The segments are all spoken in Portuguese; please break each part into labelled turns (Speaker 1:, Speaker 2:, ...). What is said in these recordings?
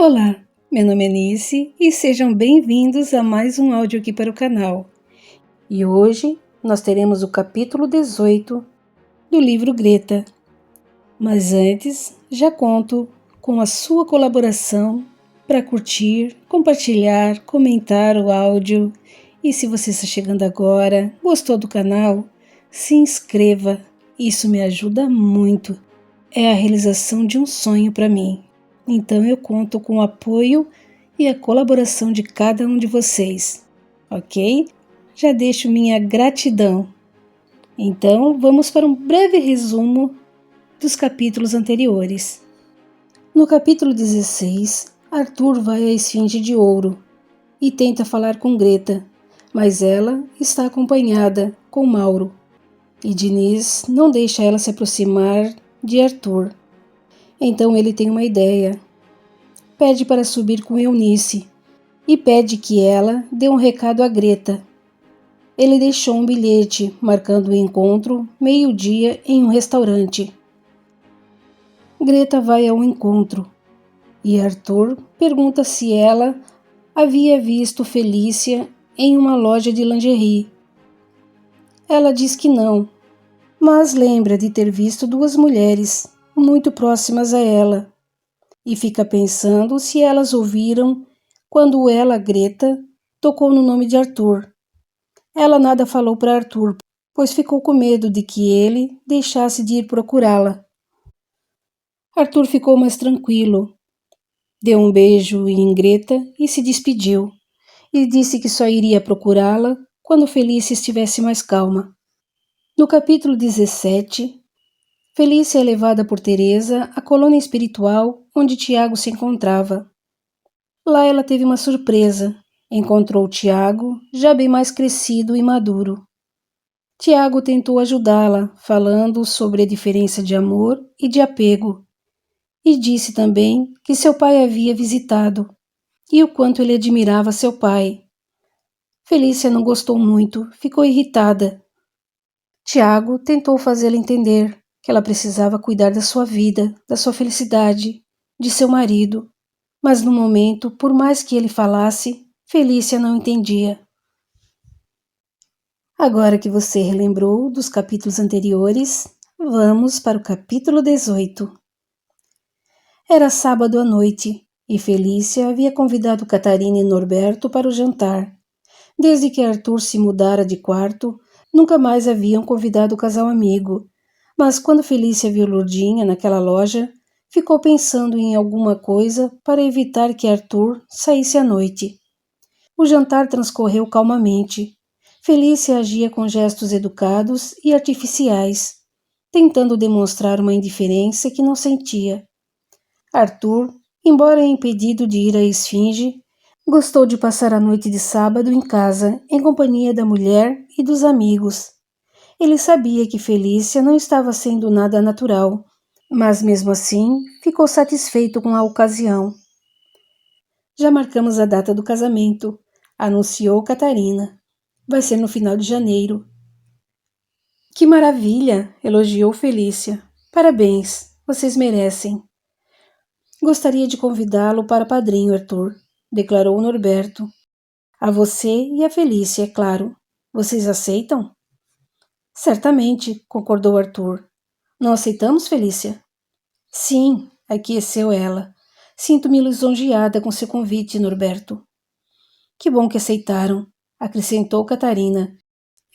Speaker 1: Olá, meu nome é Nice e sejam bem-vindos a mais um áudio aqui para o canal. E hoje nós teremos o capítulo 18 do livro Greta. Mas antes, já conto com a sua colaboração para curtir, compartilhar, comentar o áudio. E se você está chegando agora, gostou do canal, se inscreva, isso me ajuda muito. É a realização de um sonho para mim. Então eu conto com o apoio e a colaboração de cada um de vocês, ok? Já deixo minha gratidão. Então vamos para um breve resumo dos capítulos anteriores. No capítulo 16, Arthur vai à Esfinge de Ouro e tenta falar com Greta, mas ela está acompanhada com Mauro e Diniz não deixa ela se aproximar de Arthur. Então ele tem uma ideia. Pede para subir com Eunice e pede que ela dê um recado a Greta. Ele deixou um bilhete marcando o encontro meio-dia em um restaurante. Greta vai ao encontro e Arthur pergunta se ela havia visto Felícia em uma loja de lingerie. Ela diz que não, mas lembra de ter visto duas mulheres muito próximas a ela. E fica pensando se elas ouviram quando ela, Greta, tocou no nome de Arthur. Ela nada falou para Arthur, pois ficou com medo de que ele deixasse de ir procurá-la. Arthur ficou mais tranquilo, deu um beijo em Greta e se despediu, e disse que só iria procurá-la quando Felícia estivesse mais calma. No capítulo 17, Felícia é levada por Teresa à colônia espiritual onde Tiago se encontrava. Lá ela teve uma surpresa. Encontrou Tiago, já bem mais crescido e maduro. Tiago tentou ajudá-la, falando sobre a diferença de amor e de apego. E disse também que seu pai havia visitado e o quanto ele admirava seu pai. Felícia não gostou muito, ficou irritada. Tiago tentou fazê-la entender que ela precisava cuidar da sua vida, da sua felicidade, de seu marido. Mas no momento, por mais que ele falasse, Felícia não entendia. Agora que você relembrou dos capítulos anteriores, vamos para o capítulo 18. Era sábado à noite e Felícia havia convidado Catarina e Norberto para o jantar. Desde que Arthur se mudara de quarto, nunca mais haviam convidado o casal amigo. Mas quando Felícia viu Lourdinha naquela loja, ficou pensando em alguma coisa para evitar que Arthur saísse à noite. O jantar transcorreu calmamente. Felícia agia com gestos educados e artificiais, tentando demonstrar uma indiferença que não sentia. Arthur, embora impedido de ir à Esfinge, gostou de passar a noite de sábado em casa, em companhia da mulher e dos amigos. Ele sabia que Felícia não estava sendo nada natural, mas mesmo assim ficou satisfeito com a ocasião. Já marcamos a data do casamento, anunciou Catarina. Vai ser no final de janeiro. Que maravilha! Elogiou Felícia. Parabéns, vocês merecem. Gostaria de convidá-lo para padrinho, Arthur, declarou Norberto. A você e a Felícia, é claro. Vocês aceitam? Certamente, concordou Arthur. Não aceitamos, Felícia? Sim, aqueceu ela. Sinto-me lisonjeada com seu convite, Norberto. Que bom que aceitaram, acrescentou Catarina.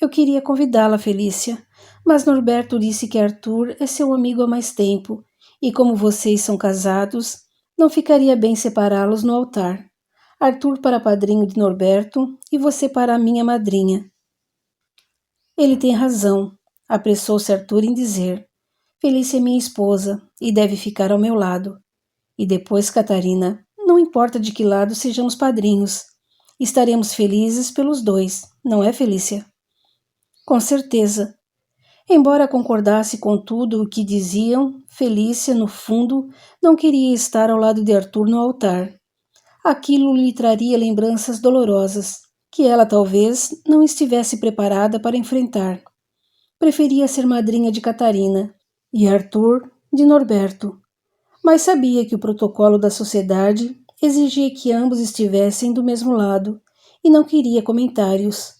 Speaker 1: Eu queria convidá-la, Felícia, mas Norberto disse que Arthur é seu amigo há mais tempo, e como vocês são casados, não ficaria bem separá-los no altar. Arthur para padrinho de Norberto e você para a minha madrinha. Ele tem razão, apressou-se Arthur em dizer. Felícia é minha esposa e deve ficar ao meu lado. E depois, Catarina, não importa de que lado sejamos padrinhos. Estaremos felizes pelos dois, não é, Felícia? Com certeza. Embora concordasse com tudo o que diziam, Felícia, no fundo, não queria estar ao lado de Arthur no altar. Aquilo lhe traria lembranças dolorosas, que ela talvez não estivesse preparada para enfrentar. Preferia ser madrinha de Catarina e Arthur de Norberto, mas sabia que o protocolo da sociedade exigia que ambos estivessem do mesmo lado e não queria comentários.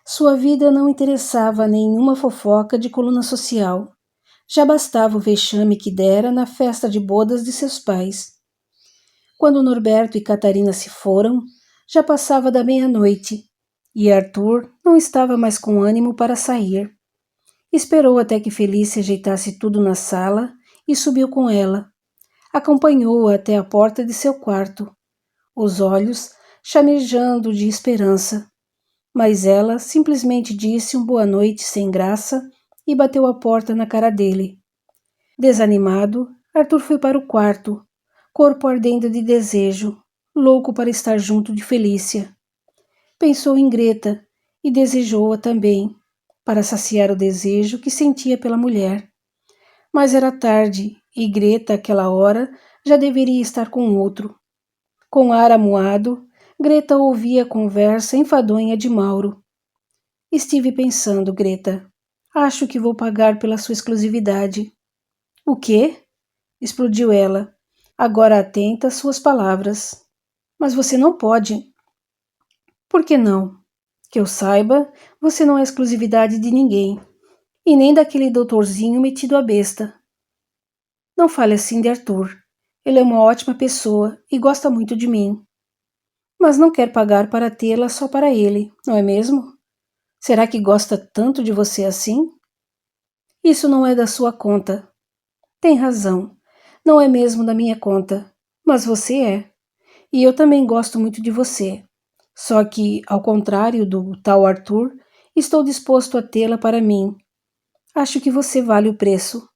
Speaker 1: Sua vida não interessava a nenhuma fofoca de coluna social. Já bastava o vexame que dera na festa de bodas de seus pais. Quando Norberto e Catarina se foram, já passava da meia-noite, e Arthur não estava mais com ânimo para sair. Esperou até que Felícia ajeitasse tudo na sala e subiu com ela. Acompanhou-a até a porta de seu quarto, os olhos chamejando de esperança. Mas ela simplesmente disse um boa noite sem graça e bateu a porta na cara dele. Desanimado, Arthur foi para o quarto, corpo ardendo de desejo, louco para estar junto de Felícia. Pensou em Greta e desejou-a também, para saciar o desejo que sentia pela mulher. Mas era tarde e Greta, àquela hora, já deveria estar com outro. Com ar amuado, Greta ouvia a conversa enfadonha de Mauro. Estive pensando, Greta. Acho que vou pagar pela sua exclusividade. O quê? Explodiu ela, agora atenta às suas palavras. Mas você não pode. Por que não? Que eu saiba, você não é exclusividade de ninguém. E nem daquele doutorzinho metido à besta. Não fale assim de Arthur. Ele é uma ótima pessoa e gosta muito de mim. Mas não quer pagar para tê-la só para ele, não é mesmo? Será que gosta tanto de você assim? Isso não é da sua conta. Tem razão. Não é mesmo da minha conta. Mas você é. E eu também gosto muito de você. Só que, ao contrário do tal Arthur, estou disposto a tê-la para mim. Acho que você vale o preço.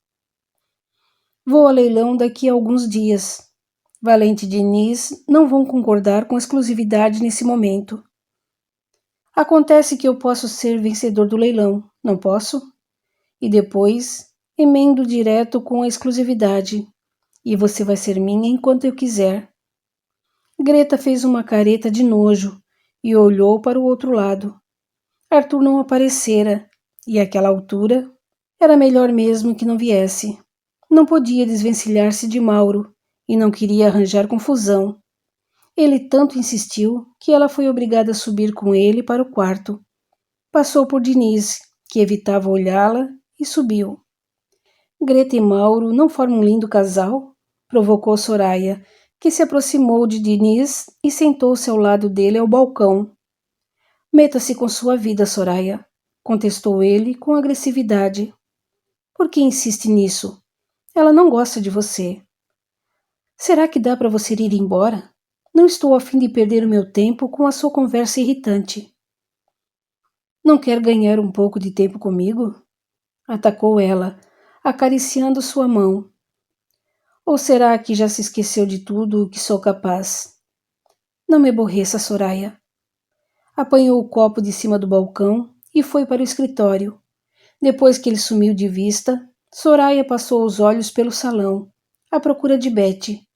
Speaker 1: Vou ao leilão daqui a alguns dias. Valente e Diniz não vão concordar com a exclusividade nesse momento. Acontece que eu posso ser vencedor do leilão, não posso? E depois emendo direto com a exclusividade. E você vai ser minha enquanto eu quiser. Greta fez uma careta de nojo e olhou para o outro lado. Arthur não aparecera, e àquela altura era melhor mesmo que não viesse. Não podia desvencilhar-se de Mauro e não queria arranjar confusão. Ele tanto insistiu que ela foi obrigada a subir com ele para o quarto. Passou por Diniz, que evitava olhá-la, e subiu. Greta e Mauro não formam um lindo casal? Provocou Soraya, que se aproximou de Diniz e sentou-se ao lado dele ao balcão. Meta-se com sua vida, Soraya, contestou ele com agressividade. Por que insiste nisso? Ela não gosta de você. Será que dá para você ir embora? Não estou a fim de perder o meu tempo com a sua conversa irritante. Não quer ganhar um pouco de tempo comigo? Atacou ela, acariciando sua mão. Ou será que já se esqueceu de tudo o que sou capaz? Não me aborreça, Soraya. Apanhou o copo de cima do balcão e foi para o escritório. Depois que ele sumiu de vista, Soraya passou os olhos pelo salão, à procura de Betty,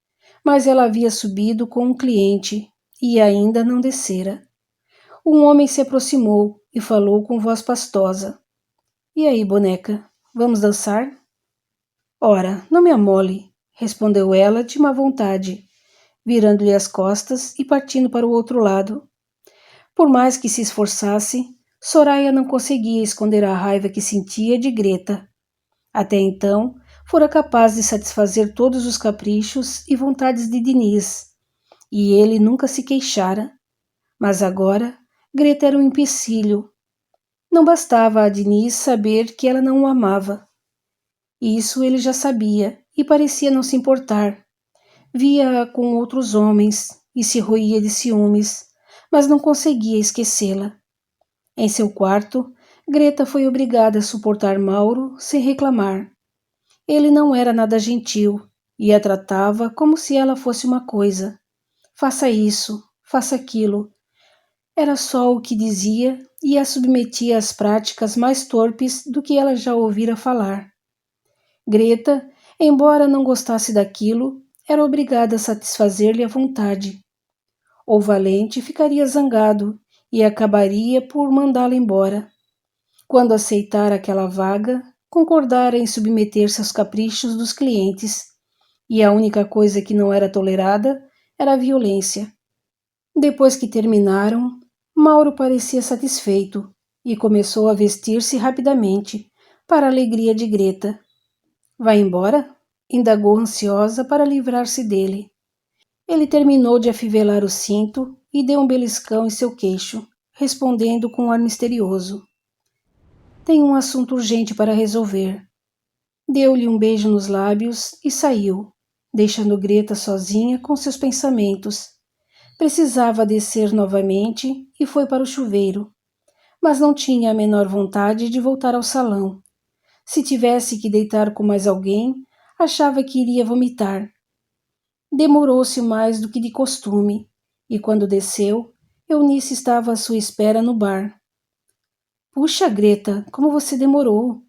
Speaker 1: mas ela havia subido com um cliente e ainda não descera. Um homem se aproximou e falou com voz pastosa. E aí, boneca, vamos dançar? Ora, não me amole, respondeu ela de má vontade, virando-lhe as costas e partindo para o outro lado. Por mais que se esforçasse, Soraya não conseguia esconder a raiva que sentia de Greta. Até então, fora capaz de satisfazer todos os caprichos e vontades de Diniz, e ele nunca se queixara. Mas agora, Greta era um empecilho. Não bastava a Diniz saber que ela não o amava. Isso ele já sabia e parecia não se importar. Via-a com outros homens e se roía de ciúmes, mas não conseguia esquecê-la. Em seu quarto, Greta foi obrigada a suportar Mauro sem reclamar. Ele não era nada gentil e a tratava como se ela fosse uma coisa. Faça isso, faça aquilo. Era só o que dizia e a submetia às práticas mais torpes do que ela já ouvira falar. Greta, embora não gostasse daquilo, era obrigada a satisfazer-lhe a vontade. O Valente ficaria zangado e acabaria por mandá-la embora. Quando aceitara aquela vaga, concordara em submeter-se aos caprichos dos clientes, e a única coisa que não era tolerada era a violência. Depois que terminaram, Mauro parecia satisfeito e começou a vestir-se rapidamente, para a alegria de Greta. Vai embora? Indagou ansiosa para livrar-se dele. Ele terminou de afivelar o cinto e deu um beliscão em seu queixo, respondendo com um ar misterioso. Tenho um assunto urgente para resolver. Deu-lhe um beijo nos lábios e saiu, deixando Greta sozinha com seus pensamentos. Precisava descer novamente e foi para o chuveiro, mas não tinha a menor vontade de voltar ao salão. Se tivesse que deitar com mais alguém, achava que iria vomitar. Demorou-se mais do que de costume, e quando desceu, Eunice estava à sua espera no bar. Puxa, Greta, como você demorou!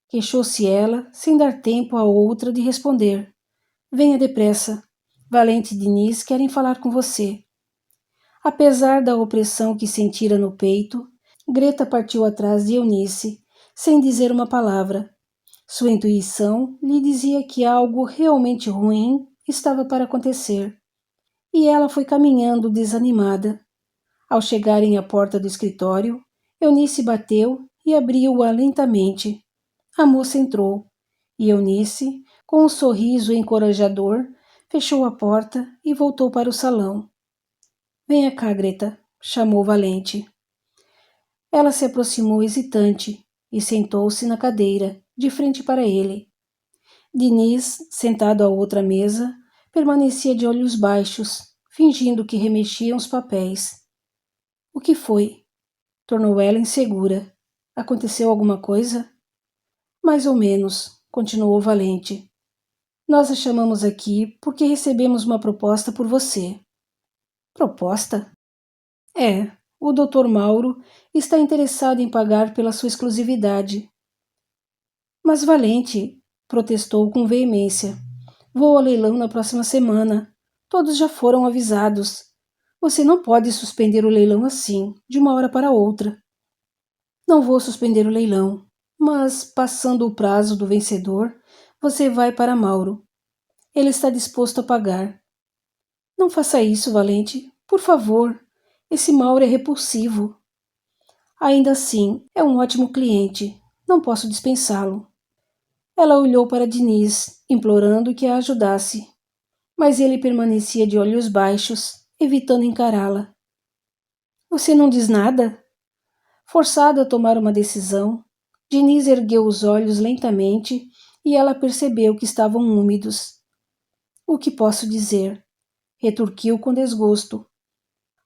Speaker 1: Queixou-se ela, sem dar tempo a outra de responder. Venha depressa. Valente e Diniz querem falar com você. Apesar da opressão que sentira no peito, Greta partiu atrás de Eunice, sem dizer uma palavra. Sua intuição lhe dizia que algo realmente ruim estava para acontecer. E ela foi caminhando desanimada. Ao chegarem à porta do escritório, Eunice bateu e abriu-a lentamente. A moça entrou, e Eunice, com um sorriso encorajador, fechou a porta e voltou para o salão. Venha cá, Greta, chamou Valente. Ela se aproximou hesitante e sentou-se na cadeira, de frente para ele. Diniz, sentado à outra mesa, permanecia de olhos baixos, fingindo que remexia os papéis. O que foi? Tornou ela insegura. Aconteceu alguma coisa? Mais ou menos, continuou Valente. Nós a chamamos aqui porque recebemos uma proposta por você. Proposta? É, o Dr. Mauro está interessado em pagar pela sua exclusividade. Mas Valente, protestou com veemência. Vou ao leilão na próxima semana. Todos já foram avisados. Você não pode suspender o leilão assim, de uma hora para outra. Não vou suspender o leilão, mas, passando o prazo do vencedor, você vai para Mauro. Ele está disposto a pagar. Não faça isso, Valente. Por favor. Esse Mauro é repulsivo. Ainda assim, é um ótimo cliente. Não posso dispensá-lo. Ela olhou para Diniz, implorando que a ajudasse. Mas ele permanecia de olhos baixos, evitando encará-la. Você não diz nada? Forçado a tomar uma decisão, Diniz ergueu os olhos lentamente e ela percebeu que estavam úmidos. O que posso dizer? Retorquiu com desgosto.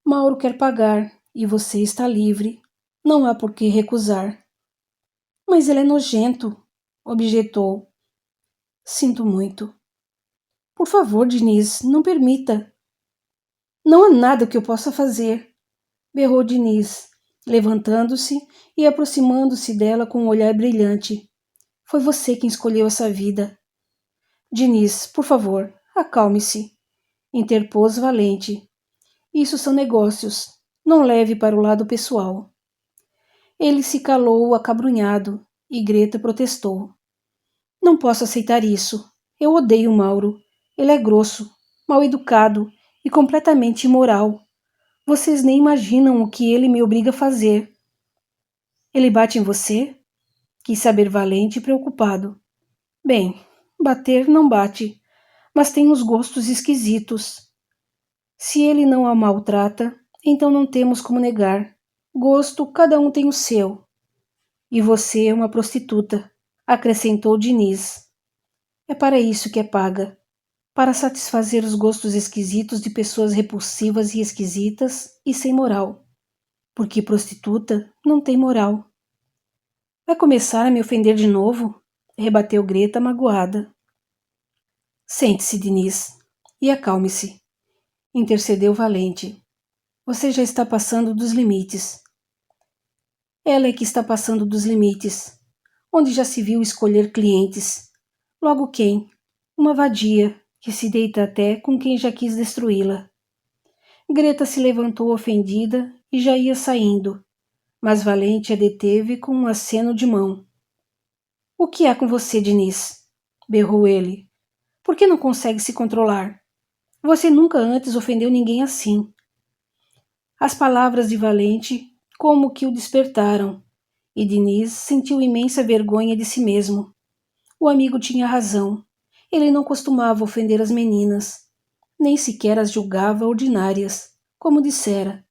Speaker 1: Mauro quer pagar e você está livre. Não há por que recusar. Mas ele é nojento, objetou. Sinto muito. Por favor, Diniz, não permita. Não há nada que eu possa fazer, berrou Diniz, levantando-se e aproximando-se dela com um olhar brilhante. Foi você quem escolheu essa vida. Diniz, por favor, acalme-se, interpôs Valente. Isso são negócios. Não leve para o lado pessoal. Ele se calou acabrunhado e Greta protestou. Não posso aceitar isso. Eu odeio Mauro. Ele é grosso, mal educado e completamente imoral. Vocês nem imaginam o que ele me obriga a fazer. Ele bate em você? Quis saber Valente e preocupado. Bem, bater não bate, mas tem uns gostos esquisitos. Se ele não a maltrata, então não temos como negar. Gosto, cada um tem o seu. E você é uma prostituta, acrescentou Diniz. É para isso que é paga. Para satisfazer os gostos esquisitos de pessoas repulsivas e esquisitas e sem moral. Porque prostituta não tem moral. Vai começar a me ofender de novo? Rebateu Greta magoada. Sente-se, Diniz, e acalme-se, intercedeu Valente. Você já está passando dos limites. Ela é que está passando dos limites, onde já se viu escolher clientes. Logo quem? Uma vadia, que se deita até com quem já quis destruí-la. Greta se levantou ofendida e já ia saindo, mas Valente a deteve com um aceno de mão. O que há com você, Diniz? Berrou ele. Por que não consegue se controlar? Você nunca antes ofendeu ninguém assim. As palavras de Valente como que o despertaram, e Diniz sentiu imensa vergonha de si mesmo. O amigo tinha razão. Ele não costumava ofender as meninas, nem sequer as julgava ordinárias, como dissera.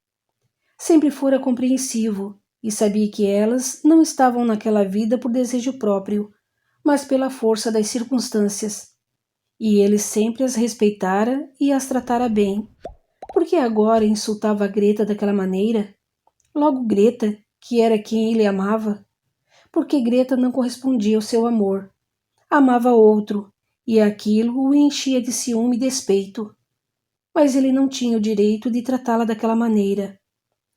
Speaker 1: Sempre fora compreensivo e sabia que elas não estavam naquela vida por desejo próprio, mas pela força das circunstâncias. E ele sempre as respeitara e as tratara bem. Por que agora insultava a Greta daquela maneira? Logo Greta, que era quem ele amava? Porque Greta não correspondia ao seu amor. Amava outro, e aquilo o enchia de ciúme e despeito. Mas ele não tinha o direito de tratá-la daquela maneira.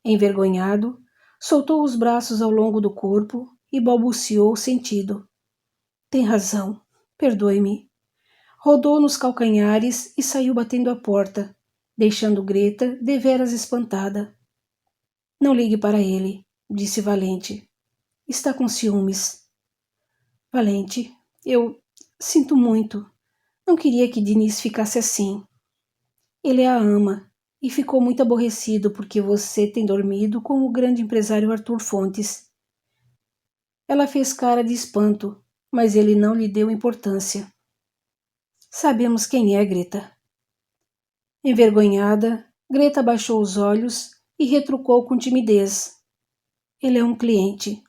Speaker 1: Envergonhado, soltou os braços ao longo do corpo e balbuciou sentido. Tem razão. Perdoe-me. Rodou nos calcanhares e saiu batendo a porta, deixando Greta deveras espantada. Não ligue para ele, disse Valente. Está com ciúmes. Valente, eu sinto muito. Não queria que Diniz ficasse assim. Ele a ama e ficou muito aborrecido porque você tem dormido com o grande empresário Arthur Fontes. Ela fez cara de espanto, mas ele não lhe deu importância. Sabemos quem é, Greta. Envergonhada, Greta baixou os olhos e retrucou com timidez. Ele é um cliente.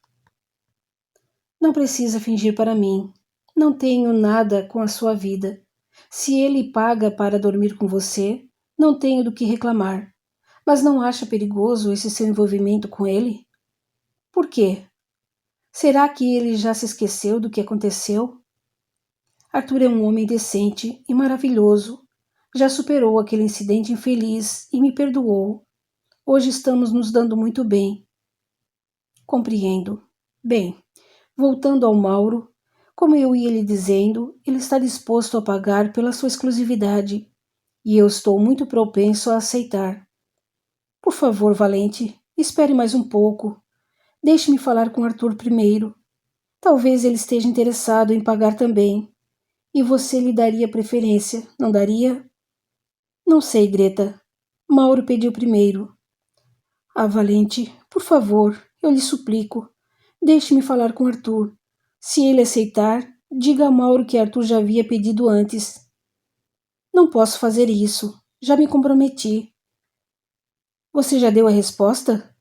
Speaker 1: Não precisa fingir para mim. Não tenho nada com a sua vida. Se ele paga para dormir com você, não tenho do que reclamar. Mas não acha perigoso esse seu envolvimento com ele? Por quê? Será que ele já se esqueceu do que aconteceu? Arthur é um homem decente e maravilhoso. Já superou aquele incidente infeliz e me perdoou. Hoje estamos nos dando muito bem. Compreendo. Bem, voltando ao Mauro, como eu ia lhe dizendo, ele está disposto a pagar pela sua exclusividade, e eu estou muito propenso a aceitar. Por favor, Valente, espere mais um pouco. Deixe-me falar com Arthur primeiro. Talvez ele esteja interessado em pagar também. E você lhe daria preferência, não daria? Não sei, Greta. Mauro pediu primeiro. Ah, Valente, por favor, eu lhe suplico. Deixe-me falar com Arthur. Se ele aceitar, diga a Mauro que Arthur já havia pedido antes. Não posso fazer isso. Já me comprometi. Você já deu a resposta?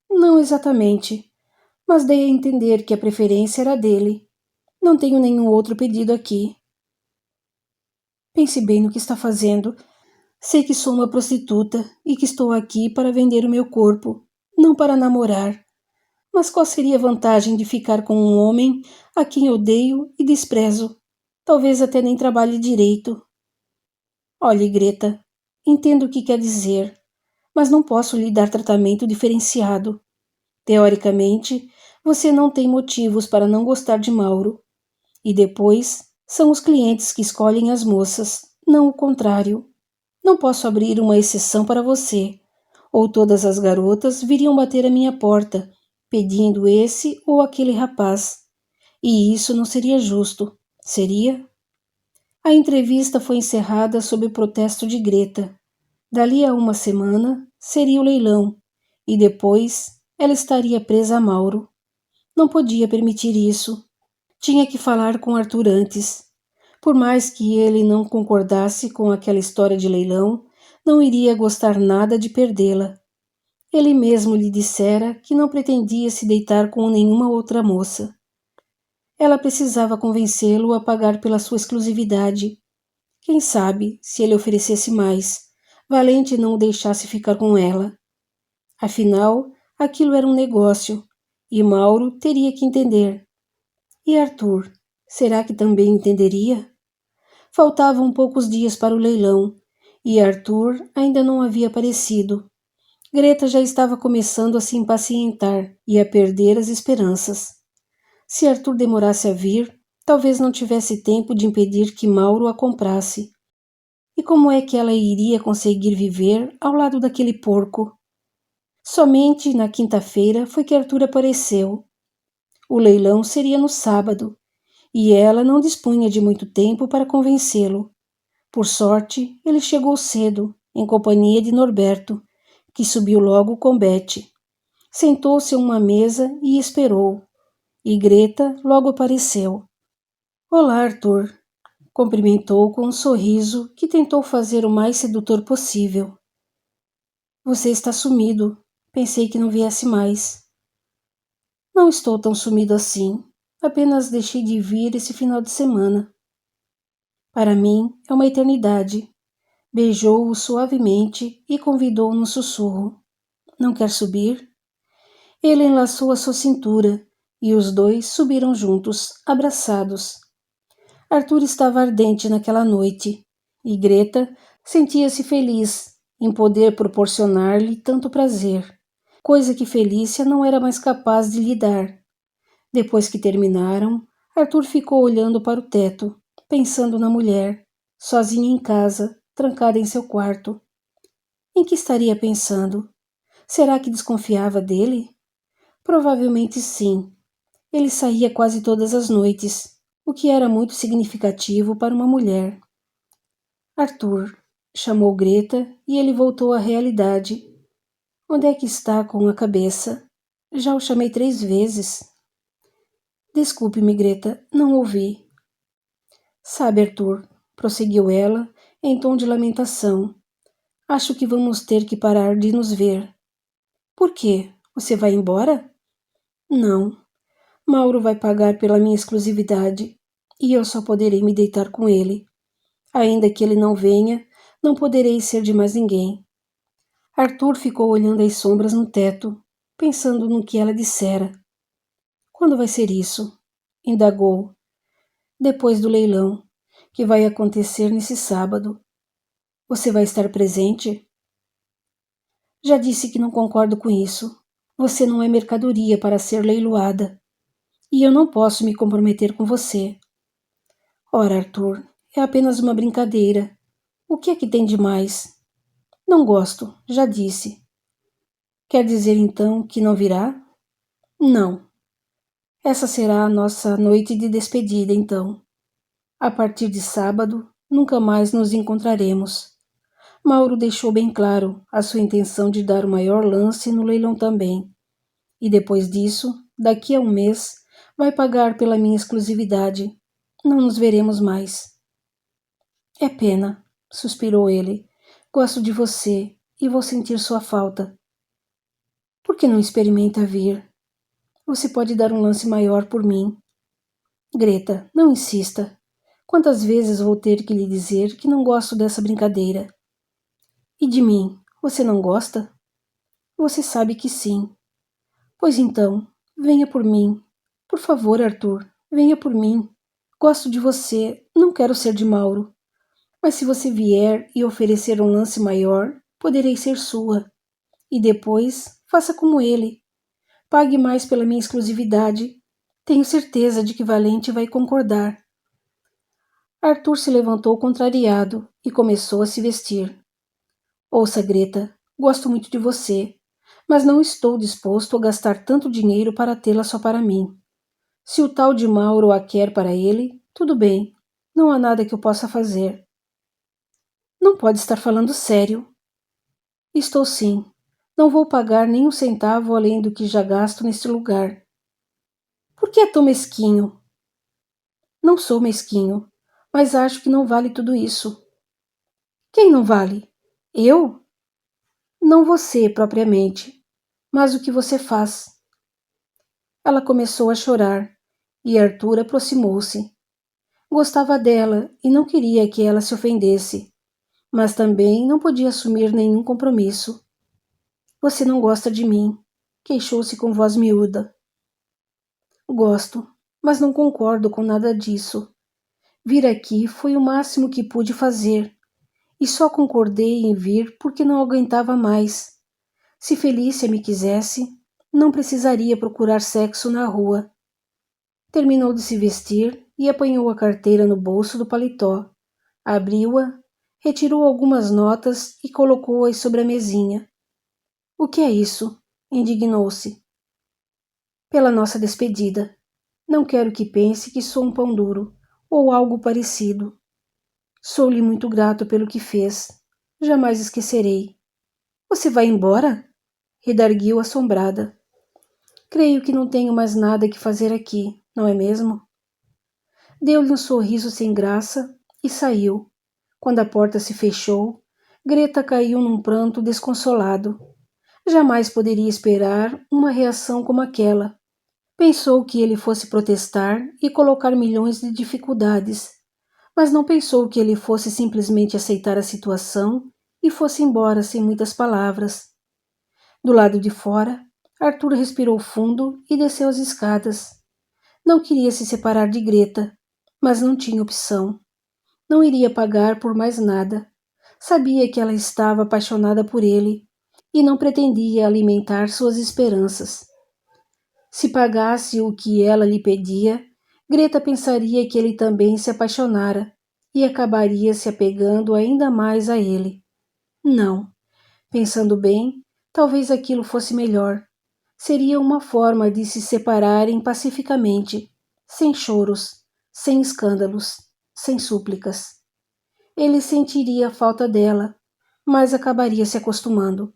Speaker 1: Não exatamente, mas dei a entender que a preferência era dele. Não tenho nenhum outro pedido aqui. Pense bem no que está fazendo. Sei que sou uma prostituta e que estou aqui para vender o meu corpo, não para namorar. Mas qual seria a vantagem de ficar com um homem a quem odeio e desprezo? Talvez até nem trabalhe direito. Olhe, Greta, entendo o que quer dizer, mas não posso lhe dar tratamento diferenciado. Teoricamente, você não tem motivos para não gostar de Mauro. E depois, são os clientes que escolhem as moças, não o contrário. Não posso abrir uma exceção para você, ou todas as garotas viriam bater à minha porta, pedindo esse ou aquele rapaz. E isso não seria justo, seria? A entrevista foi encerrada sob o protesto de Greta. Dali a uma semana seria o leilão, e depois ela estaria presa a Mauro. Não podia permitir isso. Tinha que falar com Arthur antes. Por mais que ele não concordasse com aquela história de leilão, não iria gostar nada de perdê-la. Ele mesmo lhe dissera que não pretendia se deitar com nenhuma outra moça. Ela precisava convencê-lo a pagar pela sua exclusividade. Quem sabe, se ele oferecesse mais, Valente não o deixasse ficar com ela. Afinal, aquilo era um negócio, e Mauro teria que entender. E Arthur, será que também entenderia? Faltavam poucos dias para o leilão, e Arthur ainda não havia aparecido. Greta já estava começando a se impacientar e a perder as esperanças. Se Arthur demorasse a vir, talvez não tivesse tempo de impedir que Mauro a comprasse. E como é que ela iria conseguir viver ao lado daquele porco? Somente na quinta-feira foi que Arthur apareceu. O leilão seria no sábado, e ela não dispunha de muito tempo para convencê-lo. Por sorte, ele chegou cedo, em companhia de Norberto, que subiu logo com Betty. Sentou-se a uma mesa e esperou. E Greta logo apareceu. Olá, Arthur, cumprimentou com um sorriso que tentou fazer o mais sedutor possível. Você está sumido. Pensei que não viesse mais. Não estou tão sumido assim. Apenas deixei de vir esse final de semana. Para mim é uma eternidade. Beijou-o suavemente e convidou num sussurro. Não quer subir? Ele enlaçou a sua cintura e os dois subiram juntos, abraçados. Arthur estava ardente naquela noite e Greta sentia-se feliz em poder proporcionar-lhe tanto prazer, coisa que Felícia não era mais capaz de lhe dar. Depois que terminaram, Arthur ficou olhando para o teto, pensando na mulher, sozinha em casa, trancada em seu quarto. Em que estaria pensando? Será que desconfiava dele? Provavelmente sim. Ele saía quase todas as noites, o que era muito significativo para uma mulher. Arthur, chamou Greta e ele voltou à realidade. Onde é que está com a cabeça? Já o chamei 3 vezes. Desculpe-me, Greta, não ouvi. Sabe, Arthur, prosseguiu ela, em tom de lamentação. Acho que vamos ter que parar de nos ver. Por quê? Você vai embora? Não. Mauro vai pagar pela minha exclusividade e eu só poderei me deitar com ele. Ainda que ele não venha, não poderei ser de mais ninguém. Arthur ficou olhando as sombras no teto, pensando no que ela dissera. Quando vai ser isso? Indagou. Depois do leilão, que vai acontecer nesse sábado. Você vai estar presente? Já disse que não concordo com isso. Você não é mercadoria para ser leiloada. E eu não posso me comprometer com você. Ora, Arthur, é apenas uma brincadeira. O que é que tem de mais? Não gosto, já disse. Quer dizer então que não virá? Não. Essa será a nossa noite de despedida, então. A partir de sábado, nunca mais nos encontraremos. Mauro deixou bem claro a sua intenção de dar o maior lance no leilão também. E depois disso, daqui a um mês, vai pagar pela minha exclusividade. Não nos veremos mais. É pena, suspirou ele. Gosto de você e vou sentir sua falta. Por que não experimenta vir? Você pode dar um lance maior por mim. Greta, não insista. Quantas vezes vou ter que lhe dizer que não gosto dessa brincadeira? E de mim, você não gosta? Você sabe que sim. Pois então, venha por mim. Por favor, Arthur, venha por mim. Gosto de você, não quero ser de Mauro. Mas se você vier e oferecer um lance maior, poderei ser sua. E depois, faça como ele. Pague mais pela minha exclusividade. Tenho certeza de que Valente vai concordar. Arthur se levantou contrariado e começou a se vestir. Ouça, Greta, gosto muito de você, mas não estou disposto a gastar tanto dinheiro para tê-la só para mim. Se o tal de Mauro a quer para ele, tudo bem. Não há nada que eu possa fazer. Não pode estar falando sério. Estou sim. Não vou pagar nem um centavo além do que já gasto neste lugar. Por que é tão mesquinho? Não sou mesquinho, mas acho que não vale tudo isso. Quem não vale? Eu? Não você, propriamente, mas o que você faz. Ela começou a chorar, e Arthur aproximou-se. Gostava dela e não queria que ela se ofendesse, mas também não podia assumir nenhum compromisso. Você não gosta de mim, queixou-se com voz miúda. Gosto, mas não concordo com nada disso. Vir aqui foi o máximo que pude fazer, e só concordei em vir porque não aguentava mais. Se Felícia me quisesse, não precisaria procurar sexo na rua. Terminou de se vestir e apanhou a carteira no bolso do paletó. Abriu-a, retirou algumas notas e colocou-as sobre a mesinha. O que é isso? Indignou-se. Pela nossa despedida. Não quero que pense que sou um pão duro, ou algo parecido. Sou-lhe muito grato pelo que fez. Jamais esquecerei. Você vai embora? Redarguiu assombrada. Creio que não tenho mais nada que fazer aqui, não é mesmo? Deu-lhe um sorriso sem graça e saiu. Quando a porta se fechou, Greta caiu num pranto desconsolado. Jamais poderia esperar uma reação como aquela. Pensou que ele fosse protestar e colocar milhões de dificuldades, mas não pensou que ele fosse simplesmente aceitar a situação e fosse embora sem muitas palavras. Do lado de fora, Arthur respirou fundo e desceu as escadas. Não queria se separar de Greta, mas não tinha opção. Não iria pagar por mais nada. Sabia que ela estava apaixonada por ele e não pretendia alimentar suas esperanças. Se pagasse o que ela lhe pedia, Greta pensaria que ele também se apaixonara e acabaria se apegando ainda mais a ele. Não. Pensando bem, talvez aquilo fosse melhor. Seria uma forma de se separarem pacificamente, sem choros, sem escândalos, sem súplicas. Ele sentiria a falta dela, mas acabaria se acostumando.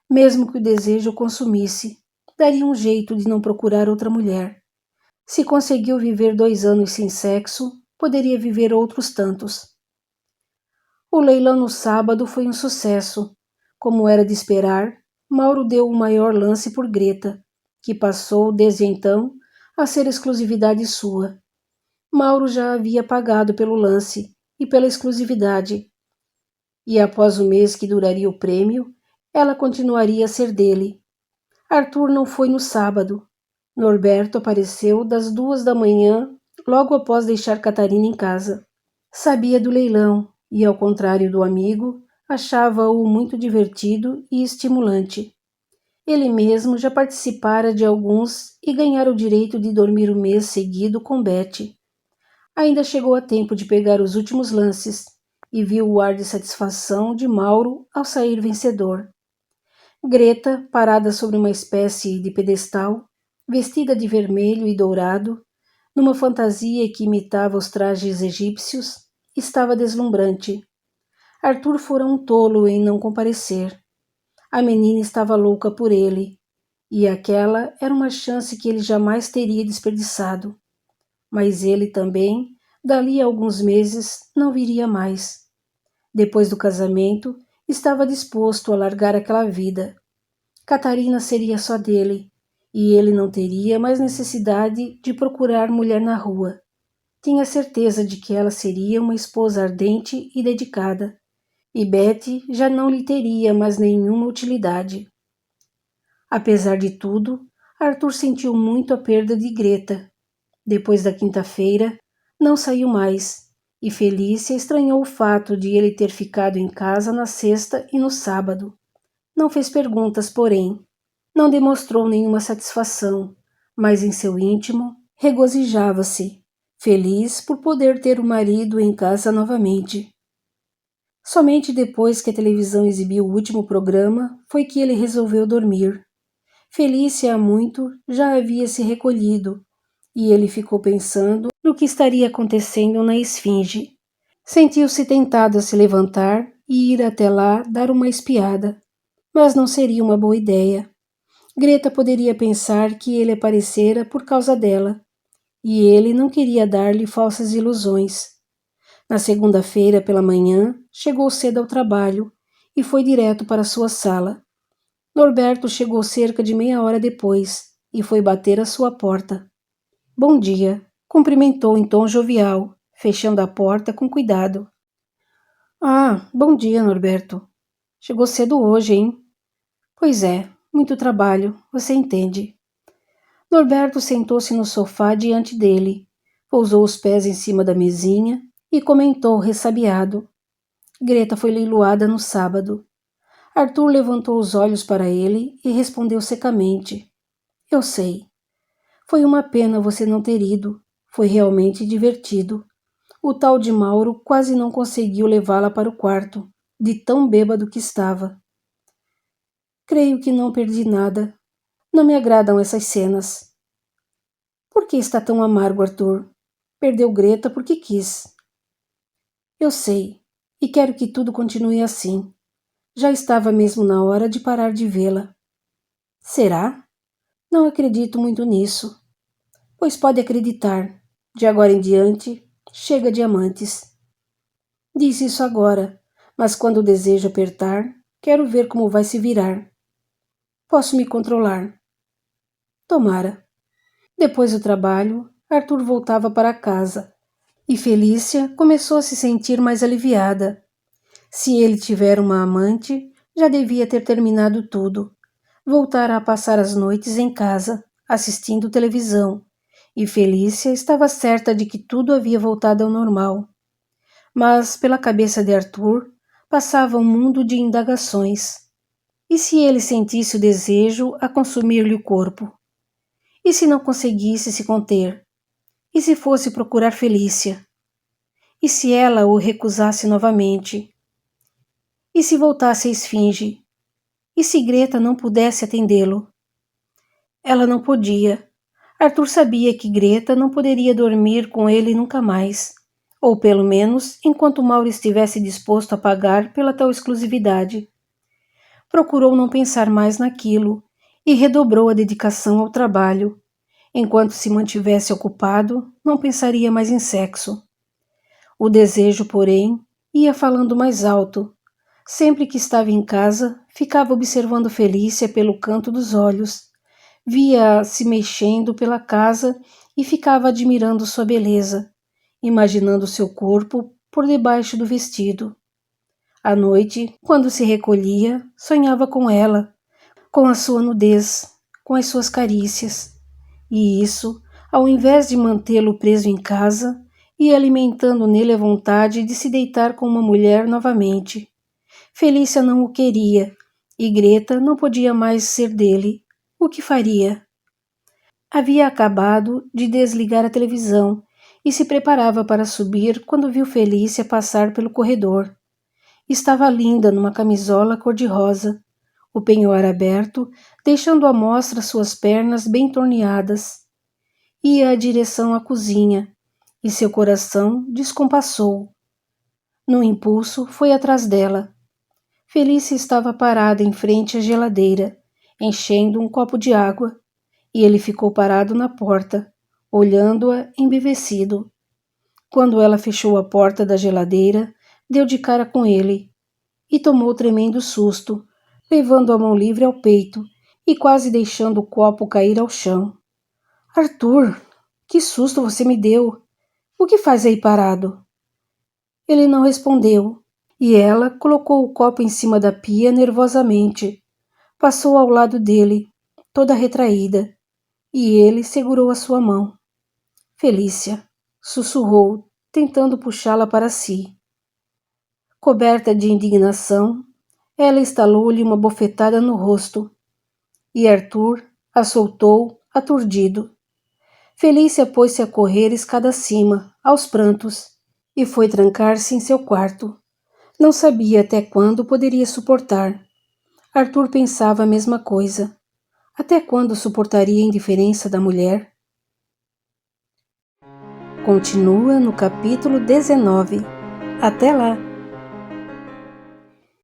Speaker 1: Mesmo que o desejo o consumisse, daria um jeito de não procurar outra mulher. Se conseguiu viver 2 anos sem sexo, poderia viver outros tantos. O leilão no sábado foi um sucesso. Como era de esperar, Mauro deu o maior lance por Greta, que passou, desde então, a ser exclusividade sua. Mauro já havia pagado pelo lance e pela exclusividade, e após o mês que duraria o prêmio, ela continuaria a ser dele. Arthur não foi no sábado. Norberto apareceu das 2 da manhã, logo após deixar Catarina em casa. Sabia do leilão e, ao contrário do amigo, achava-o muito divertido e estimulante. Ele mesmo já participara de alguns e ganhara o direito de dormir o mês seguido com Betty. Ainda chegou a tempo de pegar os últimos lances e viu o ar de satisfação de Mauro ao sair vencedor. Greta, parada sobre uma espécie de pedestal, vestida de vermelho e dourado, numa fantasia que imitava os trajes egípcios, estava deslumbrante. Arthur fora um tolo em não comparecer. A menina estava louca por ele, e aquela era uma chance que ele jamais teria desperdiçado. Mas ele também, dali a alguns meses, não viria mais. Depois do casamento, estava disposto a largar aquela vida. Catarina seria só dele, e ele não teria mais necessidade de procurar mulher na rua. Tinha certeza de que ela seria uma esposa ardente e dedicada, e Betty já não lhe teria mais nenhuma utilidade. Apesar de tudo, Arthur sentiu muito a perda de Greta. Depois da quinta-feira, não saiu mais, e Felícia estranhou o fato de ele ter ficado em casa na sexta e no sábado. Não fez perguntas, porém. Não demonstrou nenhuma satisfação, mas em seu íntimo regozijava-se, feliz por poder ter o marido em casa novamente. Somente depois que a televisão exibiu o último programa foi que ele resolveu dormir. Felícia há muito já havia se recolhido, e ele ficou pensando no que estaria acontecendo na esfinge. Sentiu-se tentado a se levantar e ir até lá dar uma espiada, mas não seria uma boa ideia. Greta poderia pensar que ele aparecera por causa dela, e ele não queria dar-lhe falsas ilusões. Na segunda-feira pela manhã, chegou cedo ao trabalho e foi direto para sua sala. Norberto chegou cerca de meia hora depois e foi bater à sua porta. Bom dia, cumprimentou em tom jovial, fechando a porta com cuidado. Ah, bom dia, Norberto. Chegou cedo hoje, hein? Pois é, muito trabalho, você entende. Norberto sentou-se no sofá diante dele, pousou os pés em cima da mesinha e comentou ressabiado. Greta foi leiloada no sábado. Arthur levantou os olhos para ele e respondeu secamente. Eu sei. Foi uma pena você não ter ido. Foi realmente divertido. O tal de Mauro quase não conseguiu levá-la para o quarto, de tão bêbado que estava. Creio que não perdi nada. Não me agradam essas cenas. Por que está tão amargo, Arthur? Perdeu Greta porque quis. Eu sei, e quero que tudo continue assim. Já estava mesmo na hora de parar de vê-la. Será? Não acredito muito nisso. Pois pode acreditar. De agora em diante, chega de amantes. Diz isso agora, mas quando o desejo apertar, quero ver como vai se virar. Posso me controlar. Tomara. Depois do trabalho, Arthur voltava para casa, e Felícia começou a se sentir mais aliviada. Se ele tiver uma amante, já devia ter terminado tudo. Voltara a passar as noites em casa, assistindo televisão, e Felícia estava certa de que tudo havia voltado ao normal. Mas, pela cabeça de Arthur, passava um mundo de indagações. E se ele sentisse o desejo a consumir-lhe o corpo? E se não conseguisse se conter? E se fosse procurar Felícia? E se ela o recusasse novamente? E se voltasse a esfinge? E se Greta não pudesse atendê-lo? Ela não podia. Arthur sabia que Greta não poderia dormir com ele nunca mais, ou pelo menos enquanto Mauro estivesse disposto a pagar pela tal exclusividade. Procurou não pensar mais naquilo e redobrou a dedicação ao trabalho. Enquanto se mantivesse ocupado, não pensaria mais em sexo. O desejo, porém, ia falando mais alto. Sempre que estava em casa, ficava observando Felícia pelo canto dos olhos. Via-a se mexendo pela casa e ficava admirando sua beleza, imaginando seu corpo por debaixo do vestido. À noite, quando se recolhia, sonhava com ela, com a sua nudez, com as suas carícias. E isso, ao invés de mantê-lo preso em casa, ia alimentando nele a vontade de se deitar com uma mulher novamente. Felícia não o queria, e Greta não podia mais ser dele. O que faria? Havia acabado de desligar a televisão e se preparava para subir quando viu Felícia passar pelo corredor. Estava linda numa camisola cor-de-rosa, o penhoar aberto, deixando à mostra suas pernas bem torneadas. Ia à direção à cozinha, e seu coração descompassou. No impulso, foi atrás dela. Felícia estava parada em frente à geladeira, enchendo um copo de água, e ele ficou parado na porta, olhando-a embevecido. Quando ela fechou a porta da geladeira, deu de cara com ele, e tomou tremendo susto, levando a mão livre ao peito e quase deixando o copo cair ao chão. — Arthur, que susto você me deu! O que faz aí parado? Ele não respondeu, e ela colocou o copo em cima da pia nervosamente. Passou ao lado dele, toda retraída, e ele segurou a sua mão. — Felícia, sussurrou, tentando puxá-la para si. Coberta de indignação, ela estalou-lhe uma bofetada no rosto, e Arthur a soltou, aturdido. Felícia pôs-se a correr escada acima, aos prantos, e foi trancar-se em seu quarto. Não sabia até quando poderia suportar. Arthur pensava a mesma coisa. Até quando suportaria a indiferença da mulher? Continua no capítulo 19. Até lá!